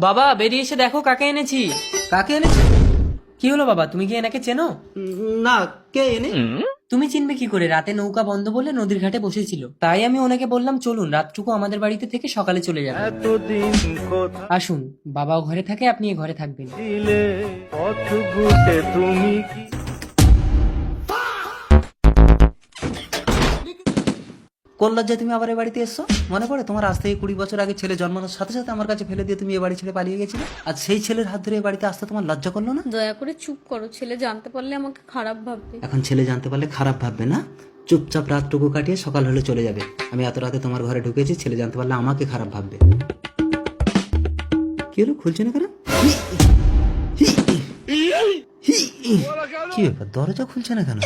বাবা বেরিয়ে এসে দেখো কাকে এনেছি। কাকে এনেছে? কি হলো বাবা, তুমি কি এনাকে চেনো? না, কে এনে? তুমি চিনবে কি করে? রাতে নৌকা বন্ধ বলে নদীর ঘাটে বসেছিল, তাই আমি ওনাকে বললাম চলুন রাতটুকু আমাদের বাড়িতে থেকে সকালে চলে যাবে। আসুন, বাবাও ঘরে থাকে, আপনি এ ঘরে থাকবেন। কোন লজ্জায় তুমি আবার এ বাড়িতে এসছো? মনে পড়ে তোমার আজ থেকে 20 বছর আগে ছেলে জন্মানোর সাথে সাথে আমার কাছে ফেলে দিয়ে তুমি এ বাড়ি ছেড়ে পালিয়ে গেছিলে। আর সেই ছেলের হাত ধরে এ বাড়িতে আসতে তোমার লজ্জা করলো না? দয়া করে চুপ করো, ছেলে জানতে পারলে আমাকে খারাপ ভাববে। এখন ছেলে জানতে পারলে খারাপ ভাববে না? চুপচাপ রাতটুকু কাটিয়ে সকাল হলে চলে যাবে। আমি এত রাতে তোমার ঘরে ঢুকেছি, ছেলে জানতে পারলে আমাকে খারাপ ভাববে। কি হলো, খুলছে না কেন? কি ব্যাপার, দরজা খুলছে না কেন?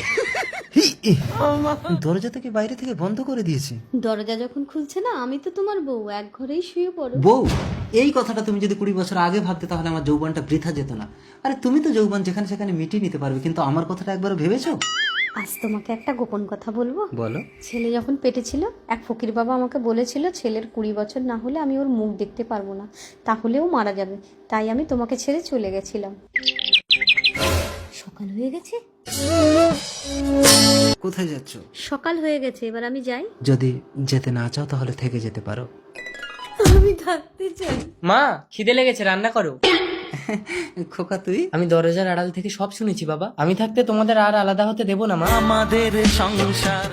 দরজা থেকে বাইরে থেকে বন্ধ করে দিয়েছি। দরজা যখন খুলছে না, আমি তো তোমার বউ, এক ঘরেই শুয়ে পড়ো। বউ? এই কথাটা তুমি যদি 20 বছর আগে ভাবতে তাহলে আমার যৌবনটা বৃথা যেত না। আরে তুমি তো যৌবন যেখানে সেখানে মিটিয়ে নিতে পারবে, কিন্তু আমার কথাটা একবার ভেবেছো? আজ তোমাকে একটা গোপন কথা বলবো। বলো। ছেলে যখন পেটে ছিল, এক ফকির বাবা আমাকে বলেছিল ছেলের 20 বছর না হলে আমি ওর মুখ দেখতে পারবো না, তাহলেও মারা যাবে। তাই আমি তোমাকে ছেড়ে চলে গেছিলাম। সকাল হয়ে গেছে। কোথায় যাচ্ছ? সকাল হয়ে গেছে, এবার আমি যাই। যদি যেতে না চাও তাহলে থেকে যেতে পারো। আমি থাকতে চাই। মা, খিদে লেগেছে, রান্না করো। খোকা তুই? আমি দরজার আড়াল থেকে সব শুনেছি বাবা, আমি থাকতে তোমাদের আর আলাদা হতে দেবো না মা। আমাদের সংসার